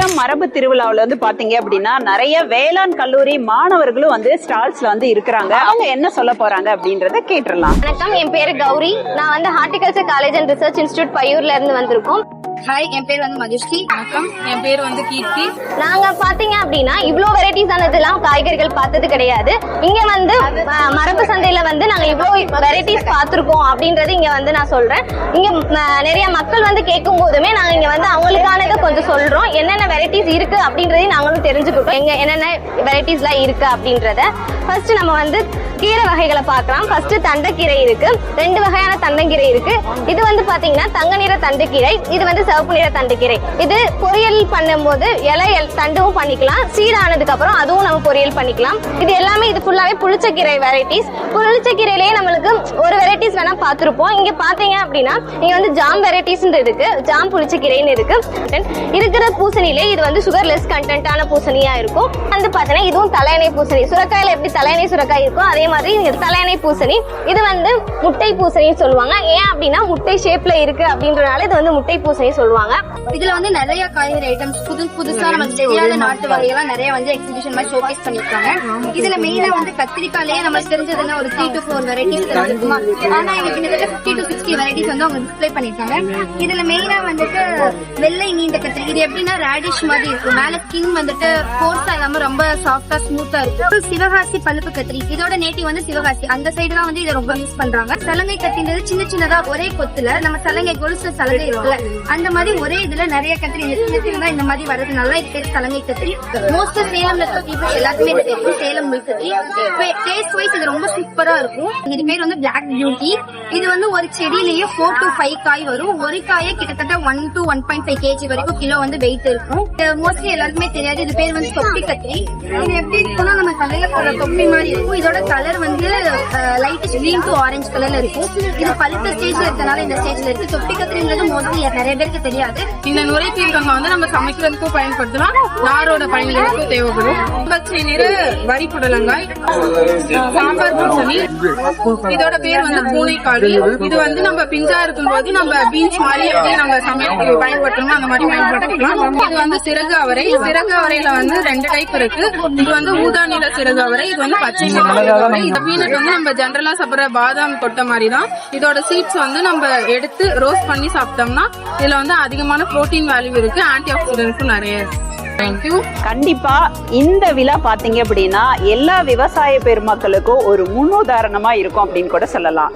ஈழம் மரபு திருவிழாவில் வந்து பாத்தீங்க அப்படின்னா நிறைய வேளாண் கல்லூரி மாணவர்களும் வந்து ஸ்டால்ஸ்ல வந்து இருக்கிறாங்க. அவங்க என்ன சொல்ல போறாங்க அப்படின்றத கேட்டுடலாம். வணக்கம், என் பேரு கௌரி. நான் வந்து horticulture college and research institute பையூர்ல இருந்து வந்திருக்கோம். ஹாய், என் பேர் வந்து மதுஸ்ரீ. வணக்கம், என் பேர் வந்து கீர்த்தி. நாங்க பாத்தீங்க அப்படின்னா இவ்ளோ வெரைட்டிஸ் ஆனதெல்லாம் காய்கறிகள் பார்த்தது கிடையாது. இங்க வந்து மரபு சந்தையில வந்து நாங்க இவ்ளோ வெரைட்டிஸ் பார்த்திருக்கோம் அப்படின்றது இங்க வந்து நான் சொல்றேன். இங்க நிறைய மக்கள் வந்து கேட்கும் போதுமே நாங்க இங்க வந்து அவங்களுக்கானதை கொஞ்சம் சொல்றோம். என்னென்ன வெரைட்டிஸ் இருக்கு அப்படின்றதையும் நாங்களும் தெரிஞ்சுக்கிட்டோம். எங்க என்னென்ன வெரைட்டிஸ் எல்லாம் இருக்கு அப்படின்றத ஃபர்ஸ்ட் நம்ம வந்து கீரை வகைகளை பார்க்கலாம். ஃபர்ஸ்ட் தண்டைக்கீரை இருக்கு. 2 வகையான தண்டங்கீரை இருக்கு. இது வந்து பாத்தீங்கன்னா தங்க நிற தண்டுக்கீரை, இது வந்து சிவப்பு நிற தண்டுக்கீரை. இது பொரியல் பண்ணும்போது இலை தண்டும் பண்ணிக்கலாம். சீடானதுக்கு அப்புறம் அதுவும் நம்ம பொரியல் பண்ணிக்கலாம். இது எல்லாமே இது ஃபுல்லாவே புளிச்சக்கீரை வெரைட்டிஸ். புளிச்சக்கீரையிலேயே நம்மளுக்கு ஒரு வெரைட்டிஸ் வேணா பார்த்திருப்போம். இங்க பாத்தீங்க அப்படின்னா இங்க வந்து ஜாம் வெரைட்டிஸ் இருக்கு, ஜாம் புளிச்சக்கீரைன்னு இருக்கு. இருக்கிற பூசணியிலே இது வந்து சுகர்லெஸ் கண்டென்ட்டான பூசணியா இருக்கும். வந்து பாத்தீங்கன்னா இதுவும் தலையணை பூசணி. சுரக்காயில எப்படி தலையணை சுரக்காய் இருக்கும் அதே மாதிரி தலையணை பூசணி. இது வந்து முட்டை பூசணின்னு சொல்லுவாங்க. ஏன் அப்படின்னா முட்டை ஷேப்ல இருக்கு அப்படின்றனால இது வந்து முட்டை பூசணி சொல்லுவாங்க. இதுல வந்து நிறைய காய்கறி ஐட்டம்ஸ் புதுசா நமக்கு தெரியாத நாட்டு வகையெல்லாம் நிறைய வந்து எக்ஸிபிஷன் மாதிரி ஷோகேஸ் பண்ணிருக்காங்க. இதுல மெயினா வந்து கத்திரிக்காயிலேயே நமக்கு தெரிஞ்சதுன்னா ஒரு 3 to 4 வெரைட்டிஸ் தெரிஞ்சிருக்குமா. ஆனா இங்க கிட்டத்தட்ட 50 to 60 வெரைட்டிஸ் வந்து அவங்க டிஸ்பிளே பண்ணிருக்காங்க. இதுல மெயினா வந்துட்டு வெள்ளை நீண்ட கத்திரி. இது எப்படின்னா ரேடிஷ் மாதிரி இருக்கும். மேல ஸ்கின் வந்துட்டு கோர்ஸா இல்லாம ரொம்ப சாஃப்டா ஸ்மூத்தா இருக்கும். சிவகாசி பழுப்பு கத்திரி, இதோட நேட்டிவ் வந்து சிவகாசி. அந்த சைடு தான் வந்து இதை ரொம்ப யூஸ் பண்றாங்க. சலங்கை கத்தின்றது சின்ன சின்னதா ஒரே கொத்துல நம்ம சலங்கை கொலுசு சலங்கை இருக்குல்ல அந்த மாதிரி ஒரே இதுல நிறைய கத்திரி சின்ன இந்த மாதிரி வரதுனால இது பேர் சலங்கை கத்திரி. மோஸ்ட் சேலம்ல இருக்க பீப்புள் எல்லாத்துமே இது தெரியும், சேலம் முள் கத்திரி. டேஸ்ட் வைஸ் இது ரொம்ப சூப்பரா இருக்கும். இது பேர் வந்து பிளாக் பியூட்டி. இது வந்து ஒரு செடியிலேயே 4 to 5 காய் வரும். ஒரு காயே கிட்டத்தட்ட 1 to 1.5 kg வரைக்கும் கிலோ வந்து வெயிட் இருக்கும். மோஸ்ட்லி எல்லாருக்குமே தெரியாது. இது பேர் வந்து தொப்பி கத்திரி. இது எப்படி இருக்கும்னா நம்ம தலையில போற தொப்பி மாதிரி இருக்கும். இதோட கலர் வந்து லைட் கிரீன் டு ஆரஞ்சு கலர்ல இருக்கும். இது பழுத்த ஸ்டேஜ்ல இருக்கனால இந்த ஸ்டேஜ்ல இருக்கு. தொப்பி கத்திரின்றது மோஸ்ட்லி நிறைய பேருக்கு தெரியாது. இந்த நுரை தீர்க்கங்க வந்து நம்ம சமைக்கிறதுக்கும் பயன்படுத்தலாம், நாரோட பயன்களுக்கும் தேவைப்படும். பச்சை நிற வரி புடலங்காய், சாம்பார் பூசணி, இதோட பேர் வந்து பூனைக்காளி. இது வந்து நம்ம பிஞ்சா இருக்கும் போது நம்ம பீன்ஸ் மாதிரி எப்படி நம்ம சமையலுக்கு பயன்படுத்தணுமோ அந்த மாதிரி பயன்படுத்திக்கலாம். இது வந்து சிறகு அவரை. சிறகு அவரையில வந்து 2 டைப் இருக்கு. இது வந்து ஊதா நிற சிறகு அவரை, இது வந்து பச்சை நிற சிறகு அவரை. இந்த பீனட் வந்து நம்ம ஜென்ரலா சாப்பிடுற பாதாம் கொட்டை மாதிரி தான். இதோட சீட்ஸ் வந்து நம்ம எடுத்து ரோஸ்ட் பண்ணி சாப்பிட்டோம்னா இதுல வந்து அதிகமான புரோட்டீன் வேல்யூ இருக்கு, ஆன்டி ஆக்சிடென்ட்ஸும் நிறைய இருக்கு. கண்டிப்பா இந்த விழா பாத்தீங்க அப்படின்னா எல்லா விவசாய பெருமக்களுக்கும் ஒரு முன்னுதாரணமா இருக்கும் அப்படின்னு கூட சொல்லலாம்.